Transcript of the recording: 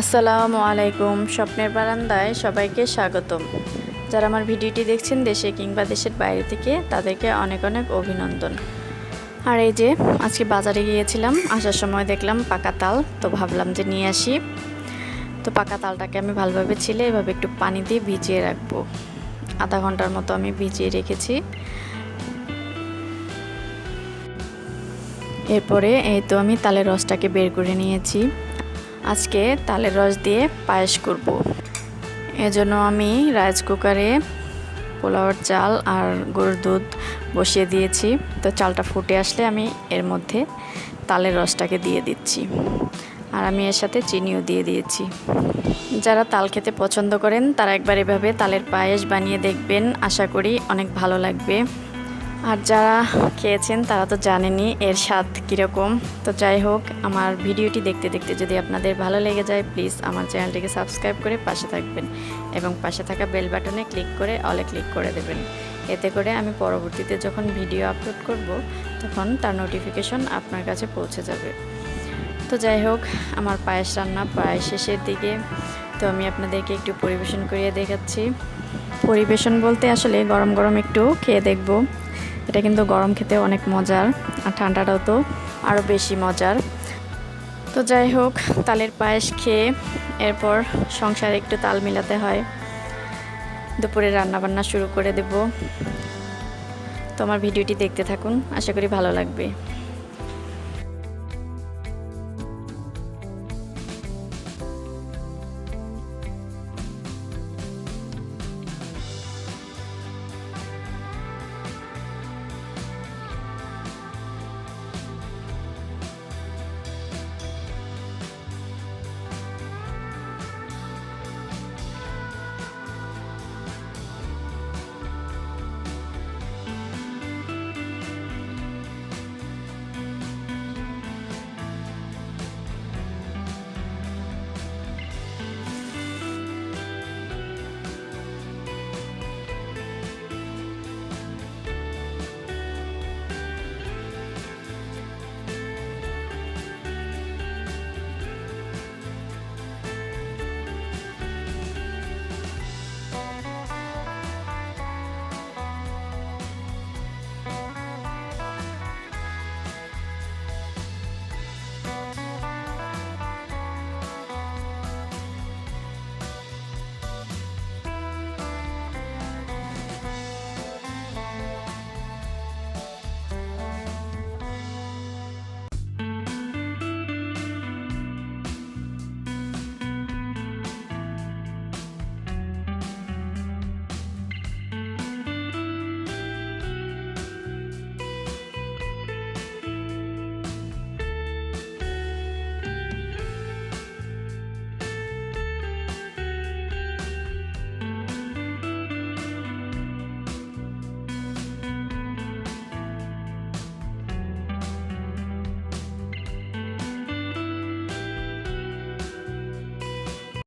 আসসালামু আলাইকুম। স্বপ্নের বারান্দায় সবাইকে স্বাগতম। যারা আমার ভিডিওটি দেখছেন দেশে কিংবা দেশের বাইরে থেকে, তাদেরকে অনেক অনেক অভিনন্দন। আর এই যে আজকে বাজারে গিয়েছিলাম, আসার সময় দেখলাম পাকা তাল, তো ভাবলাম যে নিয়ে আসি। তো পাকা তালটাকে আমি ভালোভাবে ছিলে এভাবে একটু পানি দিয়ে ভিজিয়ে রাখবো। আধা ঘন্টার মতো আমি ভিজিয়ে রেখেছি। এরপরে এই তো আমি তালের রসটাকে বের করে নিয়েছি। আজকে তালের রস দিয়ে পায়েস করব। এজন্য আমি রাইস কুকারে পোলাওর চাল আর গরুর দুধ বসিয়ে দিয়েছি। তো চালটা ফুটে আসলে আমি এর মধ্যে তালের রসটাকে দিয়ে দিচ্ছি, আর আমি এর সাথে চিনিও দিয়ে দিয়েছি। যারা তাল খেতে পছন্দ করেন তারা একবার এভাবে তালের পায়েস বানিয়ে দেখবেন, আশা করি অনেক ভালো লাগবে। আর যারা খেয়েছেন তারা তো জানেনই এর স্বাদ কীরকম। তো যাই হোক, আমার ভিডিওটি দেখতে দেখতে যদি আপনাদের ভালো লেগে যায়, প্লিজ আমার চ্যানেলটিকে সাবস্ক্রাইব করে পাশে থাকবেন এবং পাশে থাকা বেল বাটনে ক্লিক করে অলে ক্লিক করে দেবেন। এতে করে আমি পরবর্তীতে যখন ভিডিও আপলোড করব তখন তার নোটিফিকেশন আপনার কাছে পৌঁছে যাবে। তো যাই হোক, আমার পায়েস রান্না প্রায় শেষের দিকে। তো আমি আপনাদেরকে একটু পরিবেশন করিয়ে দেখাচ্ছি। পরিবেশন বলতে আসলে গরম গরম একটু খেয়ে দেখব। এটা কিন্তু গরম খেতে অনেক মজার, আর ঠান্ডাটাও তো আরও বেশি মজার। তো যাই হোক, তালের পায়েস খেয়ে এরপর সংসারে একটু তাল মিলাতে হয়। দুপুরে রান্নাবান্না শুরু করে দেব। তো আমার ভিডিওটি দেখতে থাকুন, আশা করি ভালো লাগবে।